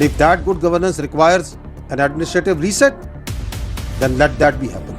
If that good governance requires an administrative reset, then let that be happen.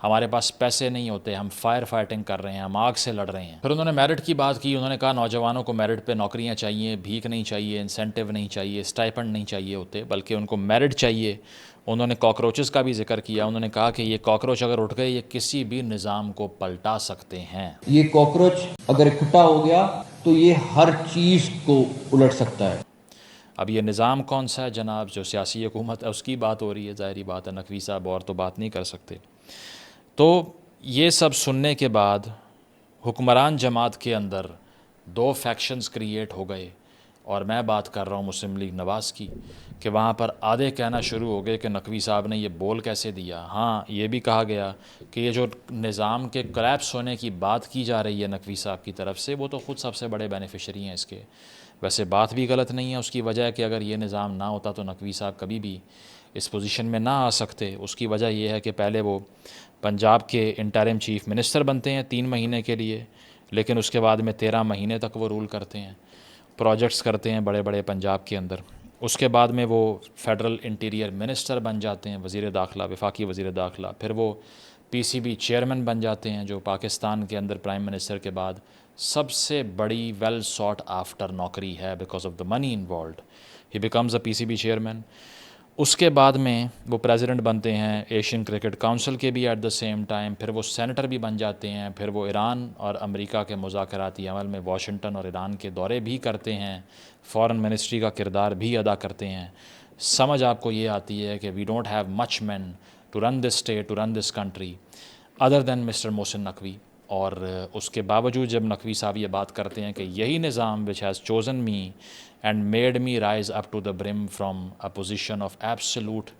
ہمارے پاس پیسے نہیں ہوتے, ہم فائر فائٹنگ کر رہے ہیں, ہم آگ سے لڑ رہے ہیں. پھر انہوں نے میرٹ کی بات کی. انہوں نے کہا نوجوانوں کو میرٹ پہ نوکریاں چاہیے, بھیک نہیں چاہیے, انسینٹیو نہیں چاہیے, اسٹائپنڈ نہیں چاہیے ہوتے, بلکہ ان کو میرٹ چاہیے. انہوں نے کاکروچز کا بھی ذکر کیا. انہوں نے کہا کہ یہ کاکروچ اگر اٹھ گئے یہ کسی بھی نظام کو پلٹا سکتے ہیں. یہ کاکروچ اگر اکٹھا ہو گیا تو یہ ہر چیز کو الٹ سکتا ہے. اب یہ نظام کون سا ہے جناب؟ جو سیاسی حکومت ہے اس کی بات ہو رہی ہے, ظاہری بات ہے, نقوی صاحب اور تو بات نہیں کر سکتے. تو یہ سب سننے کے بعد حکمران جماعت کے اندر دو فیکشنز کریٹ ہو گئے, اور میں بات کر رہا ہوں مسلم لیگ نواز کی, کہ وہاں پر آدھے کہنا شروع ہو گئے کہ نقوی صاحب نے یہ بول کیسے دیا. ہاں یہ بھی کہا گیا کہ یہ جو نظام کے کلیپس ہونے کی بات کی جا رہی ہے نقوی صاحب کی طرف سے, وہ تو خود سب سے بڑے بینیفیشری ہیں اس کے. ویسے بات بھی غلط نہیں ہے, اس کی وجہ ہے کہ اگر یہ نظام نہ ہوتا تو نقوی صاحب کبھی بھی اس پوزیشن میں نہ آ سکتے. اس کی وجہ یہ ہے کہ پہلے وہ پنجاب کے انٹرم چیف منسٹر بنتے ہیں 3 مہینے کے لیے, لیکن اس کے بعد میں 13 مہینے تک وہ رول کرتے ہیں, پروجیکٹس کرتے ہیں بڑے بڑے پنجاب کے اندر. اس کے بعد میں وہ فیڈرل انٹیریئر منسٹر بن جاتے ہیں, وزیر داخلہ, وفاقی وزیر داخلہ. پھر وہ PCB چیئرمین بن جاتے ہیں, جو پاکستان کے اندر پرائم منسٹر کے بعد سب سے بڑی ویل ساٹ آفٹر نوکری ہے because of the money involved. He becomes a PCB chairman. اس کے بعد میں وہ پریزیڈنٹ بنتے ہیں ایشین کرکٹ کونسل کے بھی ایٹ دا سیم ٹائم. پھر وہ سینیٹر بھی بن جاتے ہیں. پھر وہ ایران اور امریکہ کے مذاکراتی عمل میں واشنگٹن اور ایران کے دورے بھی کرتے ہیں, فارن منسٹری کا کردار بھی ادا کرتے ہیں. سمجھ آپ کو یہ آتی ہے کہ we don't have much man to run this state, to run this country other than mister Mohsin Naqvi. اور اس کے باوجود جب نقوی صاحب یہ بات کرتے ہیں کہ یہی نظام which has chosen me and made me rise up to the brim from a position of absolute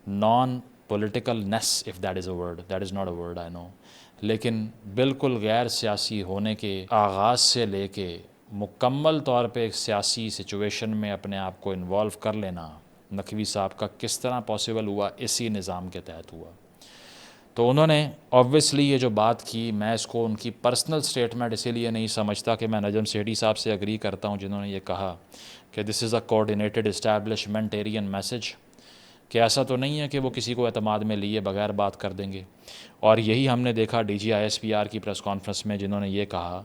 non politicalness, if that is a word, that is not a word I know, لیکن بالکل غیر سیاسی ہونے کے آغاز سے لے کے مکمل طور پہ ایک سیاسی سچویشن میں اپنے آپ کو انوالو کر لینا نقوی صاحب کا کس طرح پاسبل ہوا؟ اسی نظام کے تحت ہوا. تو انہوں نے آبویسلی یہ جو بات کی, میں اس کو ان کی پرسنل سٹیٹمنٹ اسی لیے نہیں سمجھتا کہ میں نجم سیٹھی صاحب سے اگری کرتا ہوں جنہوں نے یہ کہا کہ دس از اے کوآرڈینیٹڈ اسٹیبلشمنٹیرین میسج, کہ ایسا تو نہیں ہے کہ وہ کسی کو اعتماد میں لیے بغیر بات کر دیں گے. اور یہی ہم نے دیکھا DG ISPR کی پریس کانفرنس میں, جنہوں نے یہ کہا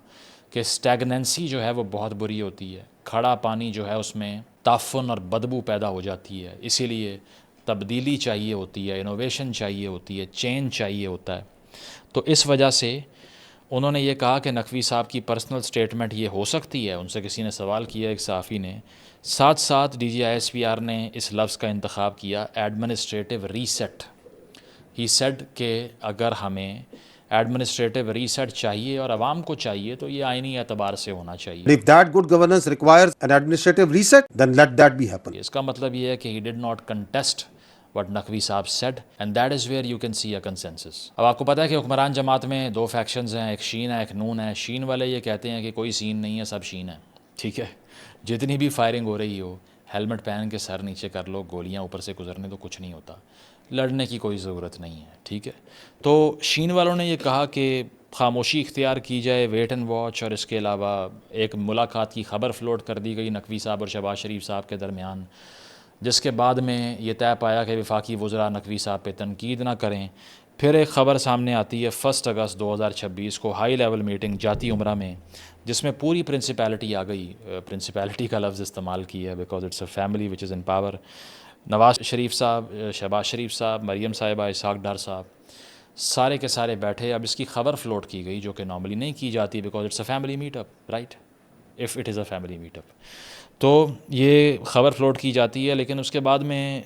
کہ اسٹیگننسی جو ہے وہ بہت بری ہوتی ہے, کھڑا پانی جو ہے اس میں تعفن اور بدبو پیدا ہو جاتی ہے, اسی لیے تبدیلی چاہیے ہوتی ہے, انوویشن چاہیے ہوتی ہے, چینج چاہیے ہوتا ہے. تو اس وجہ سے انہوں نے یہ کہا کہ نقوی صاحب کی پرسنل سٹیٹمنٹ یہ ہو سکتی ہے. ان سے کسی نے سوال کیا, ایک صحافی نے, ساتھ ساتھ DG ISPR نے اس لفظ کا انتخاب کیا ایڈمنسٹریٹو ریسیٹ. ہی سیڈ کہ اگر ہمیں ایڈمنسٹریٹو ریسیٹ چاہیے اور عوام کو چاہیے تو یہ آئینی اعتبار سے ہونا چاہیے. And if that good governance requires an administrative reset, then let that be happen. اس کا مطلب یہ ہے کہ he did not contest what Naqvi صاحب said and that is where you can see a consensus. اب آپ کو پتہ ہے کہ حکمران جماعت میں 2 فیکشنز ہیں, ایک شین ہے, ایک نون ہے. شین والے یہ کہتے ہیں کہ کوئی سین نہیں ہے, سب شین ہے. ٹھیک ہے, جتنی بھی فائرنگ ہو رہی ہو, ہیلمٹ پہن کے سر نیچے کر لو, گولیاں اوپر سے گزرنے تو کچھ نہیں ہوتا, لڑنے کی کوئی ضرورت نہیں ہے. ٹھیک ہے, تو شین والوں نے یہ کہا کہ خاموشی اختیار کی جائے, ویٹ اینڈ واچ. اور اس کے علاوہ ایک ملاقات کی خبر فلوٹ کر دی گئی نقوی صاحب اور شہباز شریف صاحب کے درمیان, جس کے بعد میں یہ طے پایا کہ وفاقی وزراء نقوی صاحب پہ تنقید نہ کریں. پھر ایک خبر سامنے آتی ہے 1 اگست 2026 کو ہائی لیول میٹنگ جاتی عمرہ میں, جس میں پوری پرنسپیلٹی آ گئی. پرنسپیلٹی کا لفظ استعمال کیا ہے because it's a family which is in power. Nawaz Sharif صاحب, شہباز شریف صاحب, مریم صاحبہ, اسحاق ڈار صاحب, سارے کے سارے بیٹھے. اب اس کی خبر فلوٹ کی گئی جو کہ نارملی نہیں کی جاتی because it's a family meet up, right, if it is a family meet up. تو یہ خبر فلوٹ کی جاتی ہے, لیکن اس کے بعد میں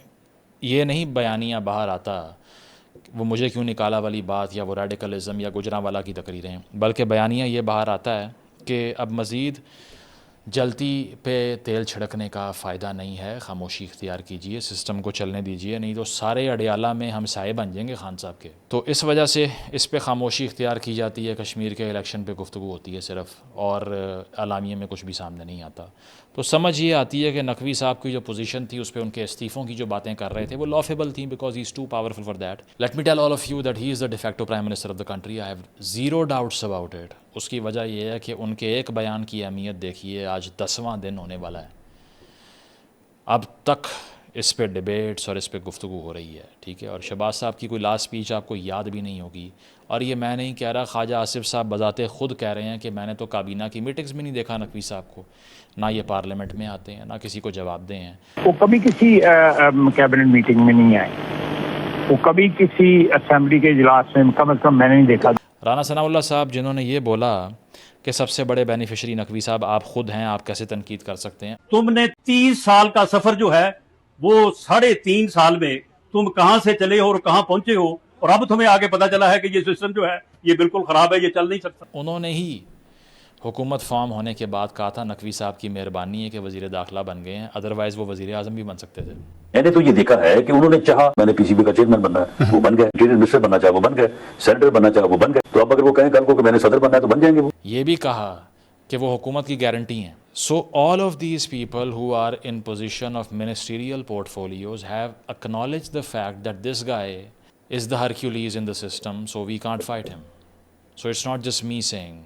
یہ نہیں بیانیہ باہر آتا وہ مجھے کیوں نکالا والی بات یا وہ ریڈیکلزم یا گجرانوالا کی تقریریں, بلکہ بیانیہ یہ باہر آتا ہے کہ اب مزید جلتی پہ تیل چھڑکنے کا فائدہ نہیں ہے, خاموشی اختیار کیجئے, سسٹم کو چلنے دیجئے, نہیں تو سارے اڈیالہ میں ہم سائے بن جائیں گے خان صاحب کے. تو اس وجہ سے اس پہ خاموشی اختیار کی جاتی ہے. کشمیر کے الیکشن پہ گفتگو ہوتی ہے صرف, اور اعلامیے میں کچھ بھی سامنے نہیں آتا. تو سمجھ یہ آتی ہے کہ نقوی صاحب کی جو پوزیشن تھی اس پہ ان کے استعفوں کی جو باتیں کر رہے تھے وہ لافیبل تھیں because he is too powerful for that. Let me tell all of you that he is the de facto prime minister of the country. I have zero doubts about it. اس کی وجہ یہ ہے کہ ان کے ایک بیان کی اہمیت دیکھیے, آج 10واں دن ہونے والا ہے, اب تک اس پہ ڈیبیٹس اور اس پہ گفتگو ہو رہی ہے، ٹھیک ہے. اور شہباز صاحب کی کوئی لاسٹ اسپیچ آپ کو یاد بھی نہیں ہوگی. اور یہ میں نہیں کہہ رہا، خواجہ آصف صاحب بذات خود کہہ رہے ہیں کہ میں نے تو کابینہ کی میٹنگز میں نہیں دیکھا نقوی صاحب کو، نہ یہ پارلیمنٹ میں آتے ہیں، نہ کسی کو جواب دیں ہیں. وہ کبھی کسی کیبنٹ میٹنگ میں نہیں آئے، وہ کبھی کسی اسمبلی کے اجلاس میں کم از کم میں نے نہیں دیکھا. رانا ثناء اللہ صاحب جنہوں نے یہ بولا کہ سب سے بڑے بینیفیشری نقوی صاحب آپ خود ہیں، آپ کیسے تنقید کر سکتے ہیں؟ تم نے 30 سال کا سفر جو ہے وہ 3.5 سال میں تم کہاں سے چلے ہو اور کہاں پہنچے ہو، اور اب تمہیں آگے پتا چلا ہے کہ یہ سسٹم جو ہے یہ بالکل خراب ہے، یہ چل نہیں سکتا. انہوں نے ہی حکومت فارم ہونے کے بعد کہا تھا نقوی صاحب کی مہربانی ہے کہ وزیر داخلہ بن گئے ہیں، ادروائز وہ وزیر اعظم بھی بن سکتے تھے. میں نے تو یہ دیکھا ہے کہ انہوں نے چاہا میں نے پی سی بی کا چیئرمین بننا ہے وہ بن گئے، انٹیریئر منسٹر بننا چاہا وہ بن گئے، سینیٹر بننا چاہا وہ بن گئے. تو اب اگر وہ کہیں کل کو کہ میں نے صدر بننا ہے تو بن جائیں گے. وہ یہ بھی کہا کہ وہ حکومت کی گارنٹی ہیں. So all of these people who are in position of ministerial portfolios have acknowledge the fact that this guy is the Hercules in the system, so we can't fight him. So it's not just me saying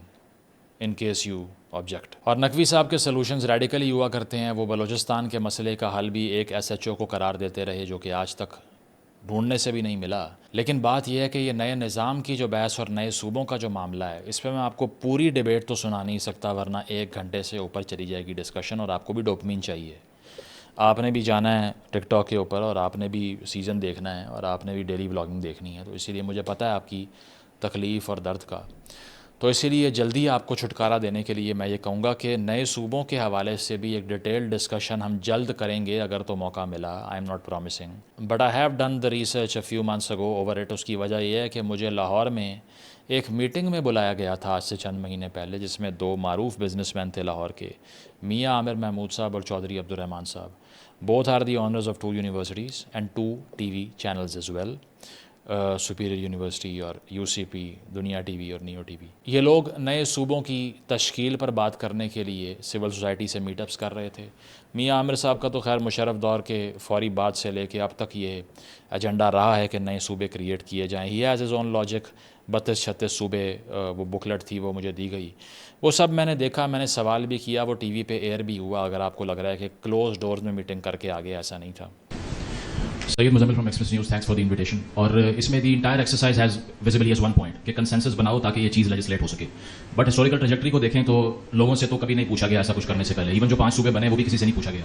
in case you object. اور نقوی صاحب کے solutions radically ہوا کرتے ہیں. وہ بلوچستان کے مسئلے کا حل بھی ایک ایس ایچ او کو قرار دیتے رہے جو کہ آج تک ڈھونڈنے سے بھی نہیں ملا. لیکن بات یہ ہے کہ یہ نئے نظام کی جو بحث اور نئے صوبوں کا جو معاملہ ہے، اس پہ میں آپ کو پوری ڈیبیٹ تو سنا نہیں سکتا، ورنہ 1 گھنٹے سے اوپر چلی جائے گی ڈسکشن، اور آپ کو بھی ڈوپمین چاہیے. آپ نے بھی جانا ہے ٹک ٹاک کے اوپر، اور آپ نے بھی سیزن دیکھنا ہے، اور آپ نے بھی ڈیلی بلاگنگ دیکھنی ہے. تو اسی لیے مجھے پتہ ہے آپ کی تکلیف اور درد کا. تو اسی لیے جلدی آپ کو چھٹکارا دینے کے لیے میں یہ کہوں گا کہ نئے صوبوں کے حوالے سے بھی ایک ڈیٹیل ڈسکشن ہم جلد کریں گے اگر تو موقع ملا. I am not promising but I have done the research a few months ago over it. اس کی وجہ یہ ہے کہ مجھے لاہور میں ایک میٹنگ میں بلایا گیا تھا آج سے چند مہینے پہلے، جس میں 2 معروف بزنس مین تھے لاہور کے، میاں عامر محمود صاحب اور Chaudhry Abdul Rehman sahab. Both are the honours of 2 universities and 2 TV channels as well, superior university اور UCP، دنیا ٹی وی اور نیو ٹی وی. یہ لوگ نئے صوبوں کی تشکیل پر بات کرنے کے لیے سول سوسائٹی سے میٹ اپس کر رہے تھے. میاں عامر صاحب کا تو خیر مشرف دور کے فوری بعد سے لے کے اب تک یہ ایجنڈا رہا ہے کہ نئے صوبے کریٹ کیے جائیں. He has his own logic. 32-36 صوبے وہ بکلٹ تھی وہ مجھے دی گئی، وہ سب میں نے دیکھا، میں نے سوال بھی کیا، وہ TV پہ ایئر بھی ہوا. اگر آپ کو لگ رہا ہے کہ کلوز ڈورز میں میٹنگ کر کے آگے، ایسا نہیں تھا. Syed Muzammil from Express News, thanks for the invitation. اور اس میں the entire exercise has visibly as one point کہ کنسنسس بناؤ تاکہ یہ چیز لیجسلیٹ ہو سکے. بٹ ہسٹوریکل ٹریجیکٹری کو دیکھیں تو لوگوں سے تو کبھی نہیں پوچھا گیا ایسا کچھ کرنے سے پہلے. ایون جو 5 صوبے بنے وہ بھی کسی سے نہیں پوچھا گیا.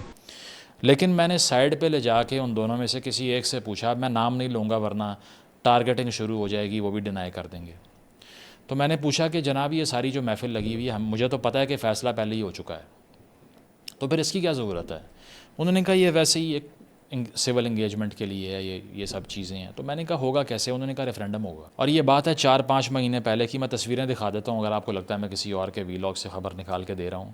لیکن میں نے سائڈ پہ لے جا کے ان دونوں میں سے کسی ایک سے پوچھا، میں نام نہیں لوں گا ورنہ ٹارگیٹنگ شروع ہو جائے گی، وہ بھی ڈینائی کر دیں گے. تو میں نے پوچھا کہ جناب یہ ساری جو محفل لگی ہوئی ہے، مجھے تو پتہ ہے کہ فیصلہ پہلے ہی ہو چکا ہے، تو پھر اس کی کیا ضرورت ہے؟ انہوں نے کہا یہ ویسے ہی ایک سول انگیجمنٹ کے لیے ہے، یہ سب چیزیں ہیں. تو میں نے کہا ہوگا کیسے؟ انہوں نے کہا ریفرینڈم ہوگا. اور یہ بات ہے 4-5 مہینے پہلے کی. میں تصویریں دکھا دیتا ہوں اگر آپ کو لگتا ہے میں کسی اور کے ویلاگ سے خبر نکال کے دے رہا ہوں.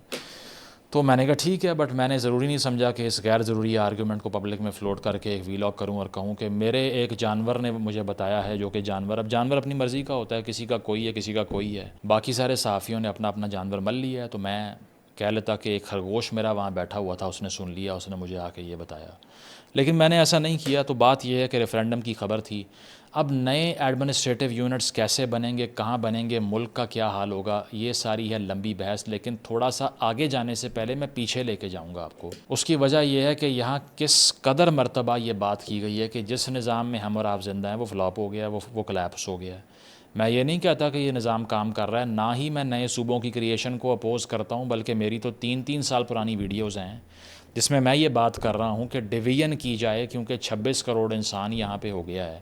تو میں نے کہا ٹھیک ہے، بٹ میں نے ضروری نہیں سمجھا کہ اس غیر ضروری آرگیومنٹ کو پبلک میں فلوٹ کر کے ایک ویلاگ کروں اور کہوں کہ میرے ایک جانور نے مجھے بتایا ہے، جو کہ اب جانور اپنی مرضی کا ہوتا ہے، کسی کا کوئی ہے کسی کا کوئی ہے. باقی سارے صحافیوں نے اپنا اپنا جانور مل لیا ہے، تو میں کہہ لیتا کہ ایک خرگوش میرا وہاں بیٹھا ہوا تھا، اس نے سن لیا، اس نے مجھے آ کے یہ بتایا. لیکن میں نے ایسا نہیں کیا. تو بات یہ ہے کہ ریفرینڈم کی خبر تھی. اب نئے ایڈمنسٹریٹو یونٹس کیسے بنیں گے، کہاں بنیں گے، ملک کا کیا حال ہوگا، یہ ساری ہے لمبی بحث. لیکن تھوڑا سا آگے جانے سے پہلے میں پیچھے لے کے جاؤں گا آپ کو. اس کی وجہ یہ ہے کہ یہاں کس قدر مرتبہ یہ بات کی گئی ہے کہ جس نظام میں ہم اور آپ زندہ ہیں وہ فلاپ ہو گیا، وہ کلیپس ہو گیا. میں یہ نہیں کہتا کہ یہ نظام کام کر رہا ہے، نہ ہی میں نئے صوبوں کی کریشن کو اپوز کرتا ہوں، بلکہ میری تو 3 سال پرانی ویڈیوز ہیں جس میں یہ بات کر رہا ہوں کہ ڈویژن کی جائے، کیونکہ 26 کروڑ انسان یہاں پہ ہو گیا ہے.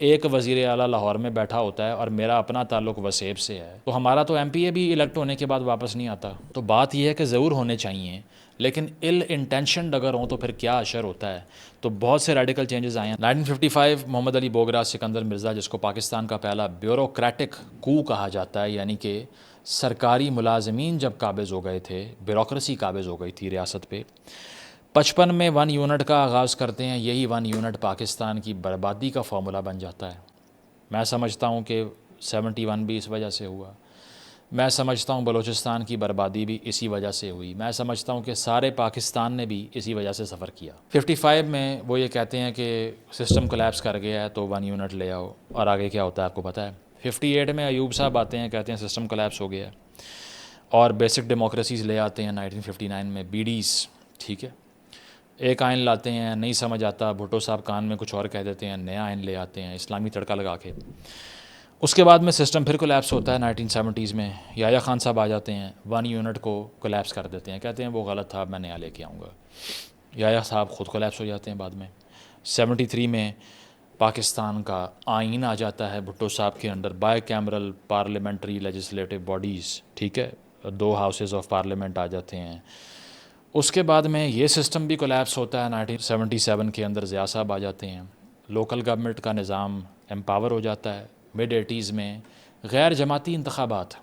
ایک وزیر اعلیٰ لاہور میں بیٹھا ہوتا ہے اور میرا اپنا تعلق وسیب سے ہے، تو ہمارا تو MPA بھی الیکٹ ہونے کے بعد واپس نہیں آتا. تو بات یہ ہے کہ ضرور ہونے چاہیے، لیکن انٹینشنڈ اگر ہوں تو پھر کیا اشر ہوتا ہے. تو بہت سے ریڈیکل چینجز آئے ہیں. 1955 محمد علی بوگرا سکندر مرزا، جس کو پاکستان کا پہلا بیوروکریٹک کو کہا جاتا ہے، یعنی کہ سرکاری ملازمین جب قابض ہو گئے تھے، بیوروکریسی قابض ہو گئی تھی ریاست پہ، 55 میں 1 یونٹ کا آغاز کرتے ہیں. یہی 1 یونٹ پاکستان کی بربادی کا فارمولہ بن جاتا ہے. میں سمجھتا ہوں کہ 71 بھی اس وجہ سے ہوا. میں سمجھتا ہوں بلوچستان کی بربادی بھی اسی وجہ سے ہوئی. میں سمجھتا ہوں کہ سارے پاکستان نے بھی اسی وجہ سے سفر کیا. 55 میں وہ یہ کہتے ہیں کہ سسٹم کولیپس کر گیا ہے تو 1 یونٹ لے آؤ، اور آگے کیا ہوتا ہے آپ کو پتہ ہے. 58 میں ایوب صاحب آتے ہیں، کہتے ہیں سسٹم کولیپس ہو گیا ہے، اور بیسک ڈیموکریسیز لے آتے ہیں 1959 میں، BDs، ٹھیک ہے. ایک آئین لاتے ہیں, نہیں سمجھ آتا, بھٹو صاحب کان میں کچھ اور کہہ دیتے ہیں, نیا آئین لے آتے ہیں اسلامی تڑکا لگا کے. اس کے بعد میں سسٹم پھر کولیپس ہوتا ہے 1970s میں. یحییٰ خان صاحب آ جاتے ہیں, 1 یونٹ کو کولیپس کر دیتے ہیں, کہتے ہیں وہ غلط تھا, میں نیا لے کے آؤں گا. یحییٰ صاحب خود کولیپس ہو جاتے ہیں بعد میں. 73 میں پاکستان کا آئین آ جاتا ہے بھٹو صاحب کے under, by cameral parliamentary legislative bodies, ٹھیک ہے, 2 ہاؤسز آف پارلیمنٹ آ جاتے ہیں. اس کے بعد میں یہ سسٹم بھی کولیپس ہوتا ہے 1977 کے اندر, ضیاء صاحب آ جاتے ہیں, لوکل گورنمنٹ کا نظام امپاور ہو جاتا ہے. مڈ 80s میں غیر جماعتی انتخابات,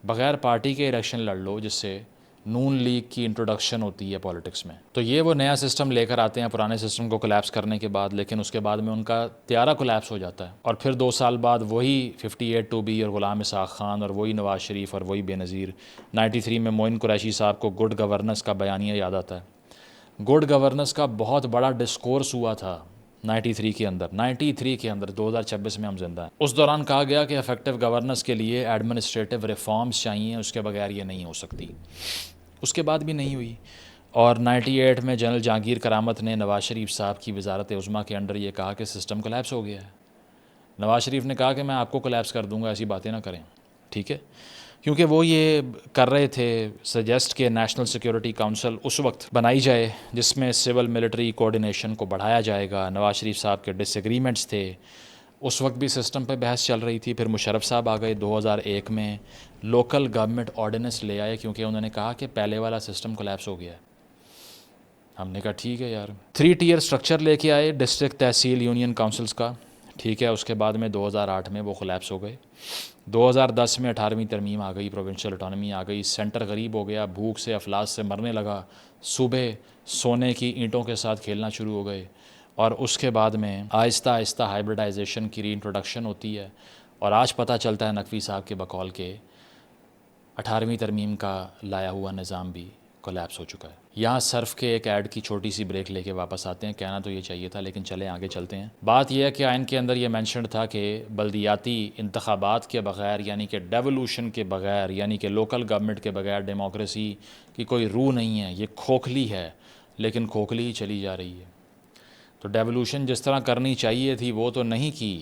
بغیر پارٹی کے الیکشن لڑ لو, جس سے نون لیگ کی انٹروڈکشن ہوتی ہے پولیٹکس میں. تو یہ وہ نیا سسٹم لے کر آتے ہیں پرانے سسٹم کو کولیپس کرنے کے بعد, لیکن اس کے بعد میں ان کا طیارہ کولیپس ہو جاتا ہے. اور پھر 2 سال بعد وہی 58(2)B اور غلام اسحاق خان اور وہی نواز شریف اور وہی بے نظیر. 93 میں معین قریشی صاحب کو گڈ گورننس کا بیانیہ یاد آتا ہے. گڈ گورننس کا بہت بڑا ڈسکورس ہوا تھا 93 کے اندر, 2026 میں ہم زندہ ہیں. اس دوران کہا گیا کہ افیکٹو گورننس کے لیے ایڈمنسٹریٹو ریفارمز چاہیے, اس کے بغیر یہ نہیں ہو سکتی. اس کے بعد بھی نہیں ہوئی. اور 98 میں جنرل جہانگیر کرامت نے نواز شریف صاحب کی وزارت عظمیٰ کے انڈر یہ کہا کہ سسٹم کولیپس ہو گیا ہے. نواز شریف نے کہا کہ میں آپ کو کولیپس کر دوں گا, ایسی باتیں نہ کریں, ٹھیک ہے, کیونکہ وہ یہ کر رہے تھے سجیسٹ کہ نیشنل سیکیورٹی کونسل اس وقت بنائی جائے جس میں سول ملٹری کوارڈینیشن کو بڑھایا جائے گا. نواز شریف صاحب کے ڈس ایگریمنٹس تھے, اس وقت بھی سسٹم پہ بحث چل رہی تھی. پھر مشرف صاحب آ گئے 2001 میں, لوکل گورنمنٹ آرڈیننس لے آئے, کیونکہ انہوں نے کہا کہ پہلے والا سسٹم کولیپس ہو گیا ہے. ہم نے کہا ٹھیک ہے یار, 3 ٹیئر سٹرکچر لے کے آئے ڈسٹرکٹ تحصیل یونین کونسلز کا, ٹھیک ہے. اس کے بعد میں 2008 میں وہ کولیپس ہو گئے. 2010 میں 18ویں ترمیم آ گئی, پروونشل اٹانومی آ گئی, سینٹر غریب ہو گیا, بھوک سے افلاس سے مرنے لگا, صوبے سونے کی اینٹوں کے ساتھ کھیلنا شروع ہو گئے. اور اس کے بعد میں آہستہ آہستہ ہائبرڈائزیشن کی ری انٹروڈکشن ہوتی ہے, اور آج پتہ چلتا ہے نقوی صاحب کے بقول کے 18ویں ترمیم کا لایا ہوا نظام بھی کولیپس ہو چکا ہے. یہاں صرف کے ایک ایڈ کی چھوٹی سی بریک لے کے واپس آتے ہیں. کہنا تو یہ چاہیے تھا, لیکن چلیں آگے چلتے ہیں. بات یہ ہے کہ آئین کے اندر یہ مینشنڈ تھا کہ بلدیاتی انتخابات کے بغیر, یعنی کہ ڈیولوشن کے بغیر, یعنی کہ لوکل گورنمنٹ کے بغیر ڈیموکریسی کی کوئی روح نہیں ہے. یہ کھوکھلی ہے, لیکن کھوکھلی ہی چلی جا رہی ہے. تو ڈیولوشن جس طرح کرنی چاہیے تھی وہ تو نہیں کی,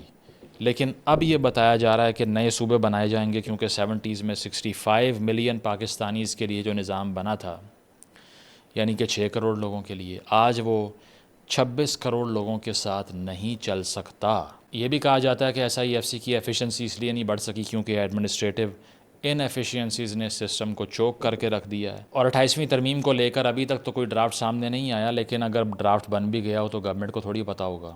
لیکن اب یہ بتایا جا رہا ہے کہ نئے صوبے بنائے جائیں گے, کیونکہ 70s میں 65 ملین پاکستانیز کے لیے جو نظام بنا تھا, یعنی کہ 6 کروڑ لوگوں کے لیے, آج وہ 26 کروڑ لوگوں کے ساتھ نہیں چل سکتا. یہ بھی کہا جاتا ہے کہ SIFC کی ایفیشنسی اس لیے نہیں بڑھ سکی کیونکہ ایڈمنسٹریٹو ان ایفیشینسیز نے سسٹم کو چوک کر کے رکھ دیا ہے. اور 28ویں ترمیم کو لے کر ابھی تک تو کوئی ڈرافٹ سامنے نہیں آیا, لیکن اگر ڈرافٹ بن بھی گیا ہو تو گورنمنٹ کو تھوڑی پتہ ہوگا,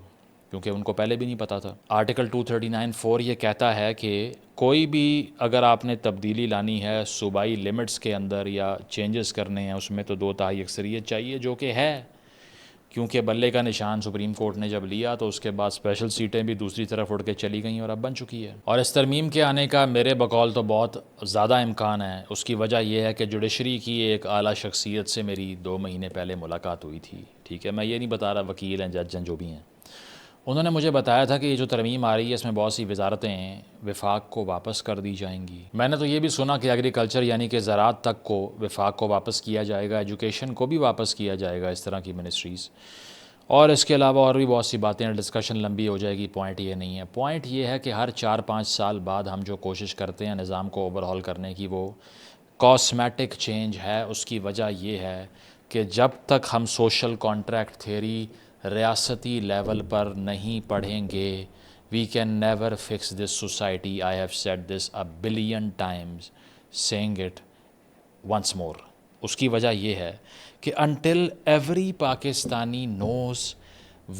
کیونکہ ان کو پہلے بھی نہیں پتہ تھا. آرٹیکل 239(4) یہ کہتا ہے کہ کوئی بھی اگر آپ نے تبدیلی لانی ہے صوبائی لمٹس کے اندر یا چینجز کرنے ہیں, اس میں تو 2 تہائی اکثریت چاہیے, جو کہ ہے, کیونکہ بلے کا نشان سپریم کورٹ نے جب لیا تو اس کے بعد اسپیشل سیٹیں بھی دوسری طرف اڑ کے چلی گئیں اور اب بن چکی ہے. اور اس ترمیم کے آنے کا میرے بقول تو بہت زیادہ امکان ہے. اس کی وجہ یہ ہے کہ جوڈیشری کی ایک اعلیٰ شخصیت سے میری 2 مہینے پہلے ملاقات ہوئی تھی, ٹھیک ہے, میں یہ نہیں بتا رہا وکیل ہیں, جج ہیں, جو بھی ہیں. انہوں نے مجھے بتایا تھا کہ یہ جو ترمیم آ رہی ہے اس میں بہت سی وزارتیں وفاق کو واپس کر دی جائیں گی. میں نے تو یہ بھی سنا کہ ایگریکلچر یعنی کہ زراعت تک کو وفاق کو واپس کیا جائے گا, ایجوکیشن کو بھی واپس کیا جائے گا, اس طرح کی منسٹریز. اور اس کے علاوہ اور بھی بہت سی باتیں ہیں, ڈسکشن لمبی ہو جائے گی. پوائنٹ یہ نہیں ہے, پوائنٹ یہ ہے کہ ہر 4-5 سال بعد ہم جو کوشش کرتے ہیں نظام کو اوور ہال کرنے کی, وہ کاسمیٹک چینج ہے. اس کی وجہ یہ ہے کہ جب تک ہم سوشل کانٹریکٹ تھیوری ریاستی لیول پر نہیں پڑھیں گے, we can never fix this society. I have said this a billion times, saying it once more. اس کی وجہ یہ ہے کہ until every Pakistani knows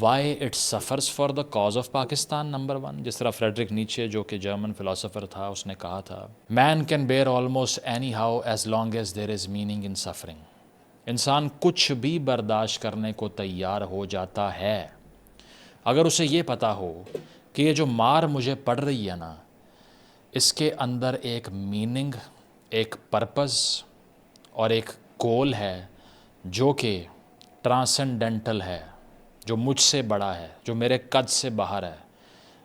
why it suffers for the cause of Pakistan, number 1, جس طرح فریڈرک نیچے جو کہ جرمن فلاسفر تھا اس نے کہا تھا, man can bear almost any how as long as there is meaning in suffering. انسان کچھ بھی برداشت کرنے کو تیار ہو جاتا ہے اگر اسے یہ پتہ ہو کہ یہ جو مار مجھے پڑ رہی ہے نا, اس کے اندر ایک میننگ, ایک پرپز اور ایک گول ہے جو کہ ٹرانسنڈنٹل ہے, جو مجھ سے بڑا ہے, جو میرے قد سے باہر ہے,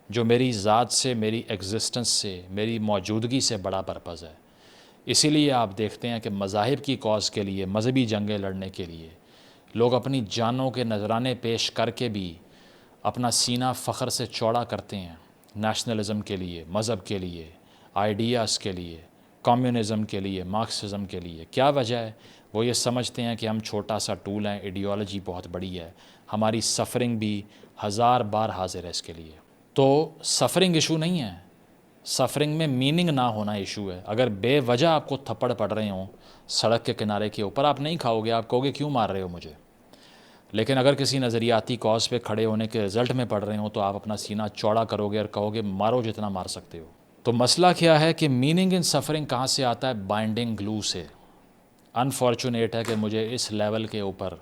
جو میری ذات سے, میری ایگزسٹنس سے, میری موجودگی سے بڑا پرپز ہے. اسی لیے آپ دیکھتے ہیں کہ مذاہب کی کاز کے لیے, مذہبی جنگیں لڑنے کے لیے لوگ اپنی جانوں کے نذرانے پیش کر کے بھی اپنا سینہ فخر سے چوڑا کرتے ہیں نیشنلزم کے لیے، مذہب کے لیے، آئیڈیاز کے لیے، کمیونزم کے لیے، مارکسزم کے لیے. کیا وجہ ہے؟ وہ یہ سمجھتے ہیں کہ ہم چھوٹا سا ٹول ہیں، ایڈیالوجی بہت بڑی ہے، ہماری سفرنگ بھی 1000 بار حاضر ہے اس کے لیے. تو سفرنگ ایشو نہیں ہے، سفرنگ میں میننگ نہ ہونا ایشو ہے. اگر بے وجہ آپ کو تھپڑ پڑ رہے ہوں سڑک کے کنارے کے اوپر، آپ نہیں کھاؤ گے، آپ کہو گے کیوں مار رہے ہو مجھے. لیکن اگر کسی نظریاتی کاز پہ کھڑے ہونے کے رزلٹ میں پڑ رہے ہوں تو آپ اپنا سینہ چوڑا کرو گے اور کہو گے مارو جتنا مار سکتے ہو. تو مسئلہ کیا ہے کہ میننگ ان سفرنگ کہاں سے آتا ہے؟ بائنڈنگ گلو سے. انفارچونیٹ ہے کہ مجھے اس لیول کے اوپر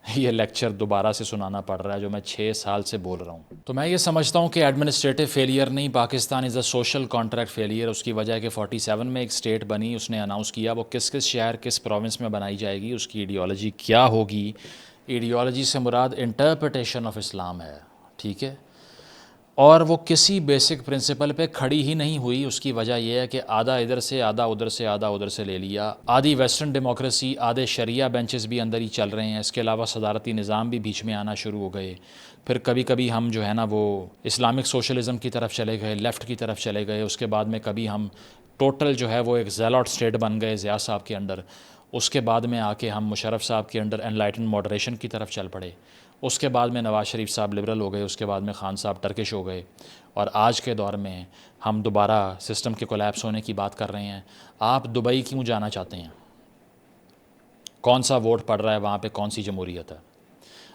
یہ لیکچر دوبارہ سے سنانا پڑ رہا ہے جو میں 6 سال سے بول رہا ہوں. تو میں یہ سمجھتا ہوں کہ ایڈمنسٹریٹو فیلئر نہیں، Pakistan is a social contract failure. اس کی وجہ ہے کہ 47 میں ایک اسٹیٹ بنی، اس نے اناؤنس کیا وہ کس کس شہر کس پروونس میں بنائی جائے گی، اس کی ایڈیالوجی کیا ہوگی. ایڈیالوجی سے مراد انٹرپریٹیشن آف اسلام ہے، ٹھیک ہے، اور وہ کسی بیسک پرنسپل پہ کھڑی ہی نہیں ہوئی. اس کی وجہ یہ ہے کہ آدھا ادھر سے، آدھا ادھر سے، آدھا ادھر سے لے لیا. آدھی ویسٹرن ڈیموکریسی، آدھے شریعہ بینچز بھی اندر ہی چل رہے ہیں. اس کے علاوہ صدارتی نظام بھی بیچ میں آنا شروع ہو گئے. پھر کبھی کبھی ہم جو ہے نا وہ اسلامک سوشلزم کی طرف چلے گئے، لیفٹ کی طرف چلے گئے. اس کے بعد میں کبھی ہم ٹوٹل جو ہے وہ ایک زیلاٹ اسٹیٹ بن گئے ضیاء صاحب کے انڈر. اس کے بعد میں آ کے ہم مشرف صاحب کے انڈر انلائٹن ماڈریشن کی طرف چل پڑے. اس کے بعد میں نواز شریف صاحب لبرل ہو گئے. اس کے بعد میں خان صاحب ٹرکش ہو گئے. اور آج کے دور میں ہم دوبارہ سسٹم کے کولیپس ہونے کی بات کر رہے ہیں. آپ دبئی کیوں جانا چاہتے ہیں؟ کون سا ووٹ پڑ رہا ہے وہاں پہ، کون سی جمہوریت ہے؟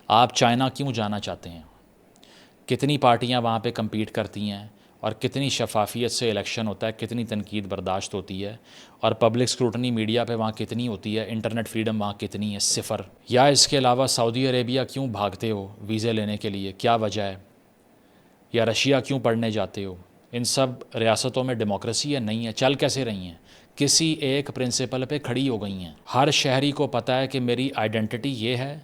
آپ چائنا کیوں جانا چاہتے ہیں؟ کتنی پارٹیاں وہاں پہ کمپیٹ کرتی ہیں اور کتنی شفافیت سے الیکشن ہوتا ہے، کتنی تنقید برداشت ہوتی ہے، اور پبلک سکروٹنی میڈیا پہ وہاں کتنی ہوتی ہے، انٹرنیٹ فریڈم وہاں کتنی ہے؟ 0. یا اس کے علاوہ سعودی عربیہ کیوں بھاگتے ہو ویزے لینے کے لیے؟ کیا وجہ ہے؟ یا رشیا کیوں پڑھنے جاتے ہو؟ ان سب ریاستوں میں ڈیموکریسی ہے؟ نہیں ہے. چل کیسے رہی ہیں؟ کسی ایک پرنسپل پہ کھڑی ہو گئی ہیں. ہر شہری کو پتہ ہے کہ میری آئیڈینٹی یہ ہے،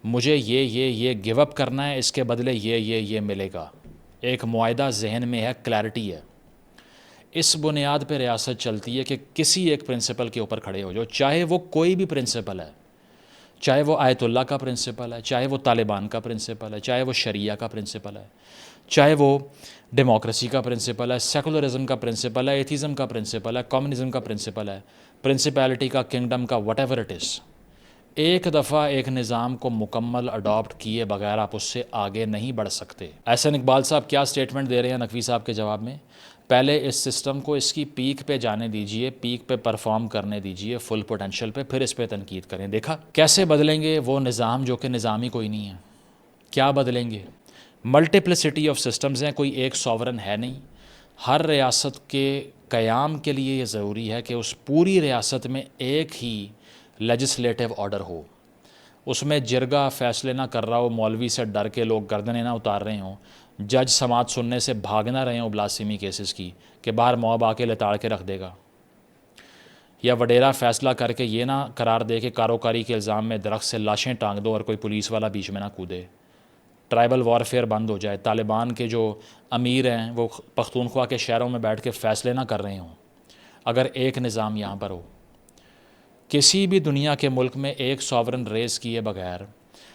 مجھے یہ گیو اپ کرنا ہے، اس کے بدلے یہ ملے گا. ایک معاہدہ ذہن میں ہے، کلیئرٹی ہے. اس بنیاد پہ ریاست چلتی ہے کہ کسی ایک پرنسپل کے اوپر کھڑے ہو جاؤ، چاہے وہ کوئی بھی پرنسپل ہے، چاہے وہ آیت اللہ کا پرنسپل ہے، چاہے وہ طالبان کا پرنسپل ہے، چاہے وہ شریعہ کا پرنسپل ہے، چاہے وہ ڈیموکریسی کا پرنسپل ہے، سیکولرزم کا پرنسپل ہے، ایتھیزم کا پرنسپل ہے، کمیونزم کا پرنسپل ہے، پرنسپیلٹی کا، کنگڈم کا، وٹ ایور اٹ از. ایک دفعہ ایک نظام کو مکمل اڈاپٹ کیے بغیر آپ اس سے آگے نہیں بڑھ سکتے. احسن اقبال صاحب کیا سٹیٹمنٹ دے رہے ہیں نقوی صاحب کے جواب میں؟ پہلے اس سسٹم کو اس کی پیک پہ جانے دیجئے، پیک پہ پرفارم کرنے دیجئے، فل پوٹینشل پہ، پھر اس پہ تنقید کریں. دیکھا کیسے بدلیں گے وہ نظام جو کہ نظام ہی کوئی نہیں ہے؟ کیا بدلیں گے؟ ملٹیپلسٹی آف سسٹمز ہیں، کوئی ایک ساورن ہے نہیں. ہر ریاست کے قیام کے لیے یہ ضروری ہے کہ اس پوری ریاست میں ایک ہی لیجسلیٹو آرڈر ہو. اس میں جرگہ فیصلے نہ کر رہا ہو، مولوی سے ڈر کے لوگ گردنیں نہ اتار رہے ہوں، جج سماعت سننے سے بھاگ نہ رہے ہوں بلاسفیمی کیسز کی کہ باہر موب آ کے لتاڑ کے رکھ دے گا، یا وڈیرا فیصلہ کر کے یہ نہ قرار دے کہ کاروکاری کے الزام میں درخت سے لاشیں ٹانگ دو اور کوئی پولیس والا بیچ میں نہ کودے. ٹرائبل وارفیئر بند ہو جائے. طالبان کے جو امیر ہیں وہ پختونخوا کے شہروں میں بیٹھ کے فیصلے نہ کر رہے ہوں. اگر ایک نظام یہاں پر ہو، کسی بھی دنیا کے ملک میں ایک ساورن ریز کیے بغیر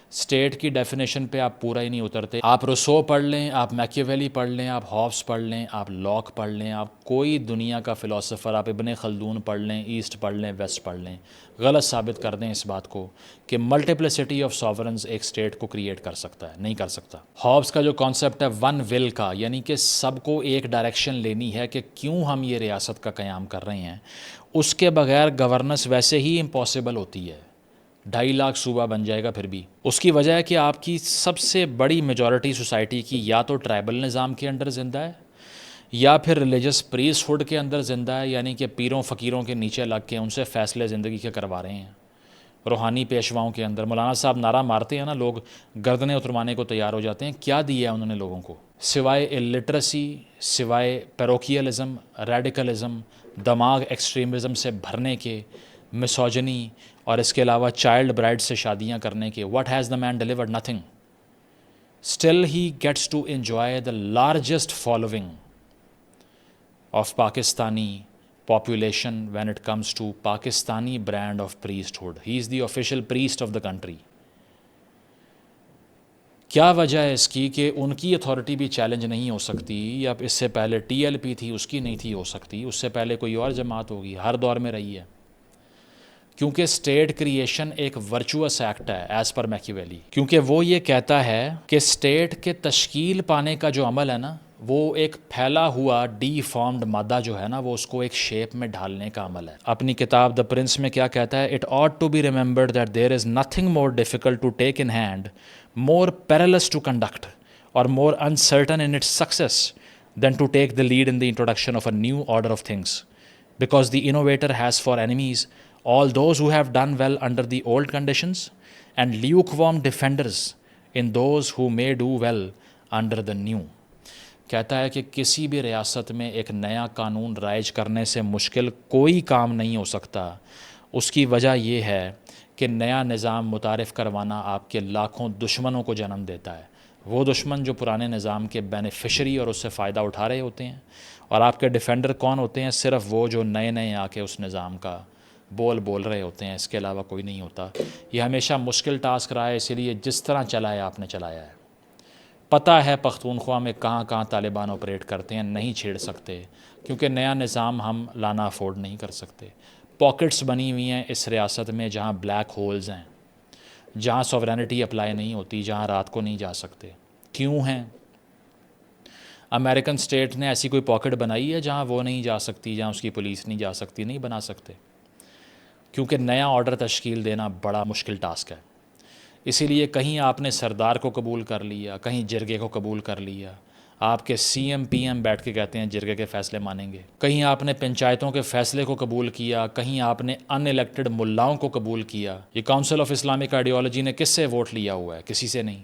اسٹیٹ کی ڈیفینیشن پہ آپ پورا ہی نہیں اترتے. آپ روسو پڑھ لیں، آپ میکیویلی پڑھ لیں، آپ ہابس پڑھ لیں، آپ لاک پڑھ لیں، آپ کوئی دنیا کا فلاسفر، آپ ابن خلدون پڑھ لیں، ایسٹ پڑھ لیں، ویسٹ پڑھ لیں، غلط ثابت کر دیں اس بات کو کہ ملٹیپلسٹی آف ساورنز ایک اسٹیٹ کو کریٹ کر سکتا ہے. نہیں کر سکتا. ہابس کا جو کانسیپٹ ہے ون ول کا، یعنی کہ سب کو ایک ڈائریکشن لینی ہے کہ کیوں ہم یہ ریاست کا قیام کر رہے ہیں، اس کے بغیر گورننس ویسے ہی امپاسبل ہوتی ہے. 2.5 لاکھ صوبہ بن جائے گا پھر بھی. اس کی وجہ ہے کہ آپ کی سب سے بڑی میجورٹی سوسائٹی کی یا تو ٹرائبل نظام کے اندر زندہ ہے یا پھر ریلیجس پریس ہوڈ کے اندر زندہ ہے، یعنی کہ پیروں فقیروں کے نیچے لگ کے ان سے فیصلے زندگی کے کروا رہے ہیں. روحانی پیشواؤں کے اندر مولانا صاحب نعرہ مارتے ہیں نا، لوگ گردنیں اتروانے کو تیار ہو جاتے ہیں. کیا دیا ہے انہوں نے لوگوں کو؟ سوائے الٹریسی، سوائے پیروکیلزم، ریڈیکلزم، دماغ ایکسٹریمزم سے بھرنے کے، مسوجنی، اور اس کے علاوہ چائلڈ برائڈ سے شادیاں کرنے کے. What has the man delivered? Nothing. Still he gets to enjoy the largest following of Pakistani population when it comes to Pakistani brand of priesthood. He is the official priest of the country. کیا وجہ ہے اس کی کہ ان کی authority بھی challenge نہیں ہو سکتی، یا اس سے پہلے TLP تھی اس کی نہیں تھی ہو سکتی، اس سے پہلے کوئی اور جماعت ہوگی، ہر دور میں رہی ہے؟ کیونکہ اسٹیٹ کریشن ایک ورچوس ایکٹ ہے ایز پر میکیویلی، کیونکہ وہ یہ کہتا ہے کہ اسٹیٹ کے تشکیل پانے کا جو عمل ہے نا، وہ ایک پھیلا ہوا ڈی فارمڈ مادہ جو ہے نا، وہ اس کو ایک شیپ میں ڈھالنے کا عمل ہے۔ اپنی کتاب دا پرنس میں کیا کہتا ہے؟ It ought to be remembered that there is nothing more difficult to take in hand, more perilous to conduct, or more uncertain in its success than to take the lead in the introduction of a new order of things, because the innovator has for enemies all those who have done well under the old conditions, and lukewarm defenders in those who may do well under the new۔ کہتا ہے کہ کسی بھی ریاست میں ایک نیا قانون رائج کرنے سے مشکل کوئی کام نہیں ہو سکتا۔ اس کی وجہ یہ ہے کہ نیا نظام متعارف کروانا آپ کے لاکھوں دشمنوں کو جنم دیتا ہے، وہ دشمن جو پرانے نظام کے بینیفیشری اور اس سے فائدہ اٹھا رہے ہوتے ہیں، اور آپ کے ڈیفینڈر کون ہوتے ہیں؟ صرف وہ جو نئے نئے آ کے اس نظام کا بول رہے ہوتے ہیں، اس کے علاوہ کوئی نہیں ہوتا۔ یہ ہمیشہ مشکل ٹاسک رہا ہے، اسی لیے جس طرح چلایا آپ نے چلایا ہے۔ پتہ ہے پختونخوا میں کہاں کہاں طالبان آپریٹ کرتے ہیں، نہیں چھیڑ سکتے کیونکہ نیا نظام ہم لانا افورڈ نہیں کر سکتے۔ پاکٹس بنی ہوئی ہیں اس ریاست میں جہاں بلیک ہولز ہیں، جہاں سوورینٹی اپلائی نہیں ہوتی، جہاں رات کو نہیں جا سکتے۔ کیوں ہیں؟ امریکن اسٹیٹ نے ایسی کوئی پاکٹ بنائی ہے جہاں وہ نہیں جا سکتی، جہاں اس کی پولیس نہیں جا سکتی؟ نہیں بنا سکتے، کیونکہ نیا آرڈر تشکیل دینا بڑا مشکل ٹاسک ہے۔ اسی لیے کہیں آپ نے سردار کو قبول کر لیا، کہیں جرگے کو قبول کر لیا، آپ کے CM PM بیٹھ کے کہتے ہیں جرگے کے فیصلے مانیں گے، کہیں آپ نے پنچایتوں کے فیصلے کو قبول کیا، کہیں آپ نے ان الیکٹڈ ملاؤں کو قبول کیا۔ یہ کاؤنسل آف اسلامک آئیڈیالوجی نے کس سے ووٹ لیا ہوا ہے؟ کسی سے نہیں۔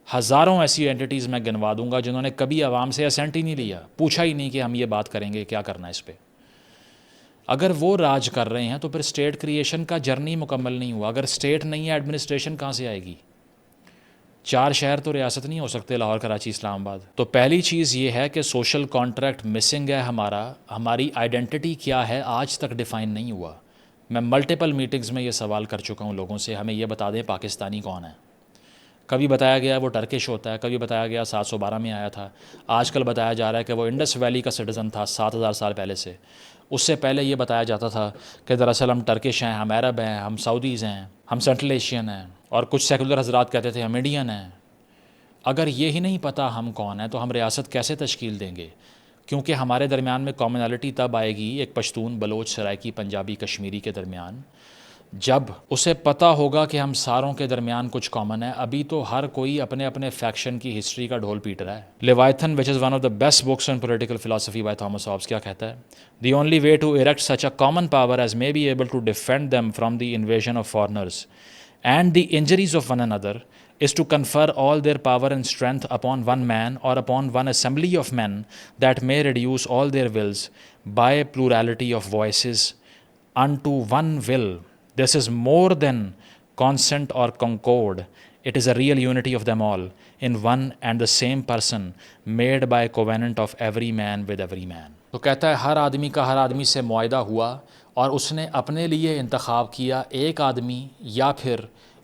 ہزاروں ایسی اینٹیز میں گنوا دوں گا جنہوں نے کبھی عوام سے اسینٹ ہی نہیں لیا، پوچھا ہی نہیں کہ ہم یہ بات کریں گے، کیا کرنا ہے اس پہ۔ اگر وہ راج کر رہے ہیں تو پھر اسٹیٹ کریشن کا جرنی مکمل نہیں ہوا۔ اگر اسٹیٹ نہیں ہے، ایڈمنسٹریشن کہاں سے آئے گی؟ 4 شہر تو ریاست نہیں ہو سکتے، لاہور، کراچی، اسلام آباد۔ تو پہلی چیز یہ ہے کہ سوشل کانٹریکٹ مسنگ ہے ہماری آئیڈینٹی کیا ہے آج تک ڈیفائن نہیں ہوا۔ میں ملٹیپل میٹنگز میں یہ سوال کر چکا ہوں لوگوں سے، ہمیں یہ بتا دیں پاکستانی کون ہے۔ کبھی بتایا گیا وہ ٹرکش ہوتا ہے، کبھی بتایا گیا 712 میں آیا تھا، آج کل بتایا جا رہا ہے کہ وہ انڈس ویلی کا سٹیزن تھا 7000 سال پہلے سے۔ اس سے پہلے یہ بتایا جاتا تھا کہ دراصل ہم ٹرکش ہیں، ہم عرب ہیں، ہم سعودیز ہیں، ہم سینٹرل ایشین ہیں، اور کچھ سیکولر حضرات کہتے تھے ہم انڈین ہیں۔ اگر یہ ہی نہیں پتہ ہم کون ہیں تو ہم ریاست کیسے تشکیل دیں گے؟ کیونکہ ہمارے درمیان میں کامنالٹی تب آئے گی، ایک پشتون، بلوچ، سرائکی، پنجابی، کشمیری کے درمیان، جب اسے پتہ ہوگا کہ ہم ساروں کے درمیان کچھ کامن ہے۔ ابھی تو ہر کوئی اپنے اپنے فیکشن کی ہسٹری کا ڈھول پیٹ رہا ہے۔ Leviathan which is one of the best books on political philosophy by Thomas Hobbes کیا کہتا ہے؟ The only way to erect such a common power as may be able to defend them from the invasion of foreigners and the injuries of one another is to confer all their power and strength upon one man or upon one assembly of men that may reduce all their wills by plurality of voices unto one will. This is more than consent or concord. It is a real unity of them all in one and the same person made by covenant of every man with every man. تو کہتا ہے ہر آدمی کا ہر آدمی سے معاہدہ ہوا اور اس نے اپنے لیے انتخاب کیا ایک آدمی یا پھر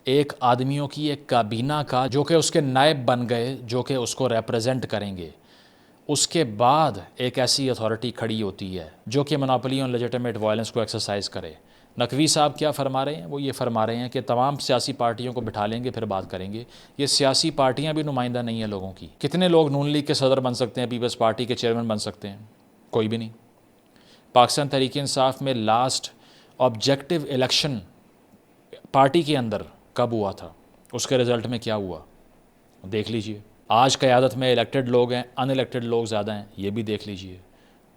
ایک آدمیوں کی ایک کابینہ کا جو کہ اس کے نائب بن گئے، جو کہ اس کو ریپرزینٹ کریں گے۔ اس کے بعد ایک ایسی اتھارٹی کھڑی ہوتی ہے جو کہ مونوپلی آن لیجیٹمیٹ وائلنس کو ایکسرسائز کرے۔ نقوی صاحب کیا فرما رہے ہیں؟ وہ یہ فرما رہے ہیں کہ تمام سیاسی پارٹیوں کو بٹھا لیں گے پھر بات کریں گے۔ یہ سیاسی پارٹیاں بھی نمائندہ نہیں ہیں لوگوں کی۔ کتنے لوگ نون لیگ کے صدر بن سکتے ہیں، پیپلز پارٹی کے چیئرمین بن سکتے ہیں؟ کوئی بھی نہیں۔ پاکستان تحریک انصاف میں لاسٹ آبجیکٹیو الیکشن پارٹی کے اندر کب ہوا تھا؟ اس کے رزلٹ میں کیا ہوا؟ دیکھ لیجئے۔ آج قیادت میں الیکٹڈ لوگ ہیں، ان الیکٹڈ لوگ زیادہ ہیں، یہ بھی دیکھ لیجئے۔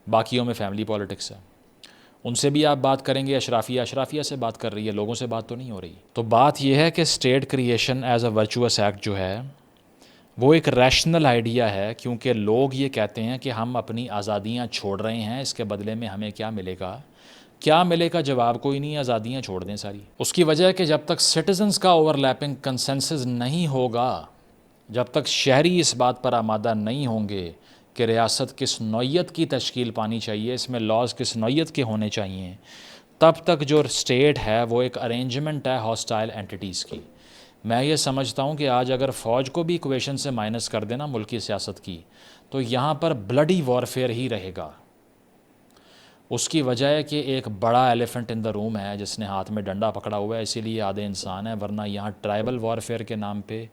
باقیوں میں فیملی پالیٹکس ہے، ان سے بھی آپ بات کریں گے۔ اشرافیہ سے بات کر رہی ہے، لوگوں سے بات تو نہیں ہو رہی۔ تو بات یہ ہے کہ state creation as a virtuous act جو ہے وہ ایک ریشنل آئیڈیا ہے، کیونکہ لوگ یہ کہتے ہیں کہ ہم اپنی آزادیاں چھوڑ رہے ہیں، اس کے بدلے میں ہمیں کیا ملے گا؟ کیا ملے گا؟ جواب کوئی نہیں، آزادیاں چھوڑ دیں ساری۔ اس کی وجہ ہے کہ جب تک سٹیزنز کا اوور لیپنگ کنسنسس نہیں ہوگا، جب تک شہری اس بات پر آمادہ نہیں ہوں گے کہ ریاست کس نوعیت کی تشکیل پانی چاہیے، اس میں لاز کس نوعیت کے ہونے چاہیے، تب تک جو اسٹیٹ ہے وہ ایک ارینجمنٹ ہے ہاسٹائل اینٹیٹیز کی۔ میں یہ سمجھتا ہوں کہ آج اگر فوج کو بھی ایکویشن سے مائنس کر دینا ملکی سیاست کی تو یہاں پر بلڈی وارفیئر ہی رہے گا. اس کی وجہ ہے کہ ایک بڑا ایلیفنٹ ان دا روم ہے جس نے ہاتھ میں ڈنڈا پکڑا ہوا ہے, اسی لیے آدھے انسان ہیں, ورنہ یہاں ٹرائبل وارفیئر کے نام پہ,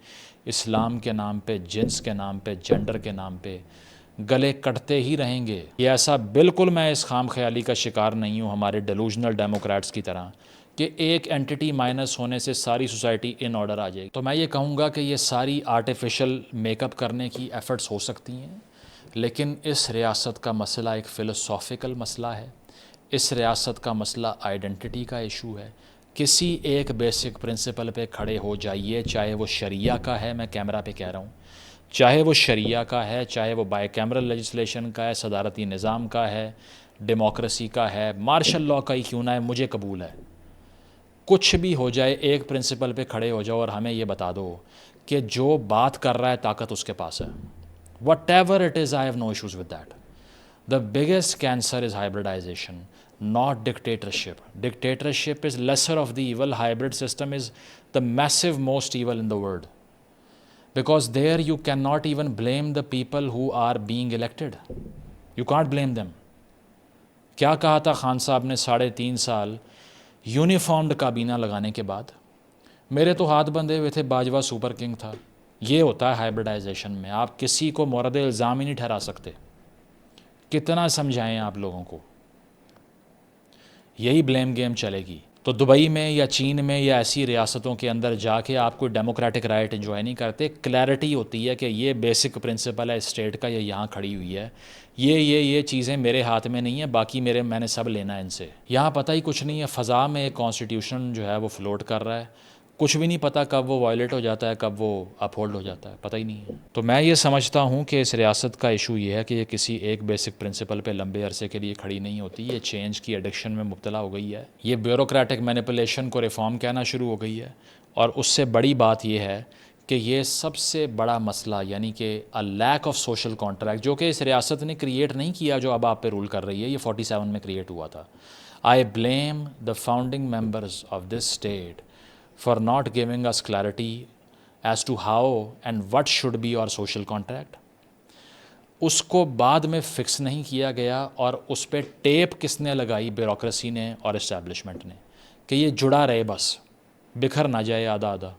اسلام کے نام پہ, جنس کے نام پہ, جینڈر کے نام پہ گلے کٹتے ہی رہیں گے. یہ ایسا بالکل میں اس خام خیالی کا شکار نہیں ہوں ہمارے ڈیلوژنل ڈیموکریٹس کی طرح کہ ایک اینٹی مائنس ہونے سے ساری سوسائٹی ان آرڈر آ جائے گی. تو میں یہ کہوں گا کہ یہ ساری آرٹیفیشل میک اپ کرنے کی ایفرٹس ہو سکتی ہیں, لیکن اس ریاست کا مسئلہ ایک فلسافیکل مسئلہ ہے. اس ریاست کا مسئلہ آئیڈنٹی کا ایشو ہے. کسی ایک بیسک پرنسپل پہ کھڑے ہو جائیے, چاہے وہ شریعہ کا ہے, میں کیمرہ پہ کہہ رہا ہوں, چاہے وہ شریعہ کا ہے, چاہے وہ بائی کیمرل لیجسلیشن کا ہے, صدارتی نظام کا ہے, ڈیموکریسی کا ہے, مارشل لاء کا ہی کیوں نہ ہے, مجھے قبول ہے. کچھ بھی ہو جائے, ایک پرنسپل پہ کھڑے ہو جاؤ اور ہمیں یہ بتا دو کہ جو بات کر رہا ہے طاقت اس کے پاس ہے. Whatever it is, I have no issues with that. The biggest cancer is hybridisation, not dictatorship. Dictatorship is lesser of the evil. Hybrid system is the massive most evil in the world. Because there you cannot even blame the people who are being elected. You can't blame them. کیا کہا تھا خان صاحب نے 3.5 سال یونیفارمڈ کابینہ لگانے کے بعد؟ میرے تو ہاتھ بندھے ہوئے تھے, باجوہ سپر کنگ تھا. یہ ہوتا ہے ہائبریڈائزیشن میں, آپ کسی کو مورد الزام ہی نہیں ٹھہرا سکتے. کتنا سمجھائیں آپ لوگوں کو؟ یہی بلیم گیم چلے گی. تو دبئی میں یا چین میں یا ایسی ریاستوں کے اندر جا کے آپ کوئی ڈیموکریٹک رائٹ انجوائے نہیں کرتے. کلیئرٹی ہوتی ہے کہ یہ بیسک پرنسپل ہے اسٹیٹ کا, یہ یہاں کھڑی ہوئی ہے, یہ چیزیں میرے ہاتھ میں نہیں ہیں, باقی میں نے سب لینا ہے ان سے. یہاں پتہ ہی کچھ نہیں ہے, فضا میں ایک کانسٹیٹیوشن جو ہے وہ فلوٹ کر رہا ہے, کچھ بھی نہیں پتہ کب وہ وائلیٹ ہو جاتا ہے, کب وہ اپ ہولڈ ہو جاتا ہے, پتہ ہی نہیں ہے. تو میں یہ سمجھتا ہوں کہ اس ریاست کا ایشو یہ ہے کہ یہ کسی ایک بیسک پرنسپل پہ لمبے عرصے کے لیے کھڑی نہیں ہوتی. یہ چینج کی ایڈکشن میں مبتلا ہو گئی ہے, یہ بیوروکریٹک مینیپولیشن کو ریفارم کہنا شروع ہو گئی ہے, اور اس سے بڑی بات یہ ہے کہ یہ سب سے بڑا مسئلہ یعنی کہ لیک آف سوشل کانٹریکٹ, جو کہ اس ریاست نے کریٹ نہیں کیا جو اب آپ پہ رول کر رہی ہے, یہ 47 میں کریٹ ہوا تھا. I blame the founding members of this state for not giving us clarity as to how and what should be our social contract. اس کو بعد میں فکس نہیں کیا گیا, اور اس پہ ٹیپ کس نے لگائی؟ بیوروکریسی نے اور اسٹیبلشمنٹ نے, کہ یہ جڑا رہے, بس بکھر نہ جائے, آدھا آدھا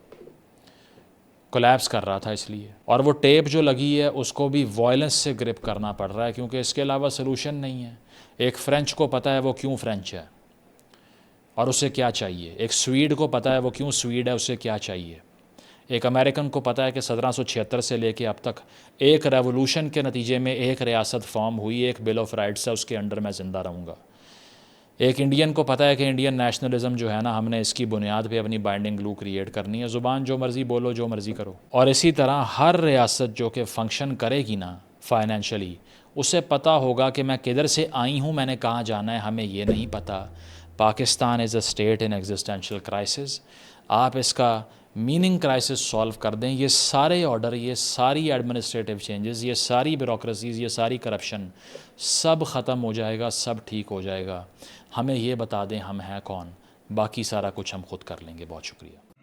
کولیپس کر رہا تھا اس لیے. اور وہ ٹیپ جو لگی ہے اس کو بھی وائلنس سے گرپ کرنا پڑ رہا ہے, کیونکہ اس کے علاوہ سلوشن نہیں ہے. ایک فرینچ کو پتہ ہے وہ کیوں فرینچ ہے اور اسے کیا چاہیے, ایک سویڈ کو پتہ ہے وہ کیوں سویڈ ہے, اسے کیا چاہیے, ایک امریکن کو پتہ ہے کہ 1776 سے لے کے اب تک ایک ریولوشن کے نتیجے میں ایک ریاست فارم ہوئی, ایک بل آف رائٹس ہے, اس کے انڈر میں زندہ رہوں گا. ایک انڈین کو پتہ ہے کہ انڈین نیشنلزم جو ہے نا, ہم نے اس کی بنیاد پہ اپنی بائنڈنگ گلو کریٹ کرنی ہے, زبان جو مرضی بولو, جو مرضی کرو. اور اسی طرح ہر ریاست جو کہ فنکشن کرے گی نا فائنینشلی, اسے پتہ ہوگا کہ میں کدھر سے آئی ہوں, میں نے کہاں جانا ہے, ہمیں یہ نہیں پتہ. Pakistan is a state in existential crisis. آپ اس کا میننگ کرائسس سالو کر دیں, یہ سارے آرڈر, یہ ساری ایڈمنسٹریٹو چینجز, یہ ساری بیوروکریسیز, یہ ساری کرپشن سب ختم ہو جائے گا, سب ٹھیک ہو جائے گا. ہمیں یہ بتا دیں ہم ہیں کون, باقی سارا کچھ ہم خود کر لیں گے. بہت شکریہ.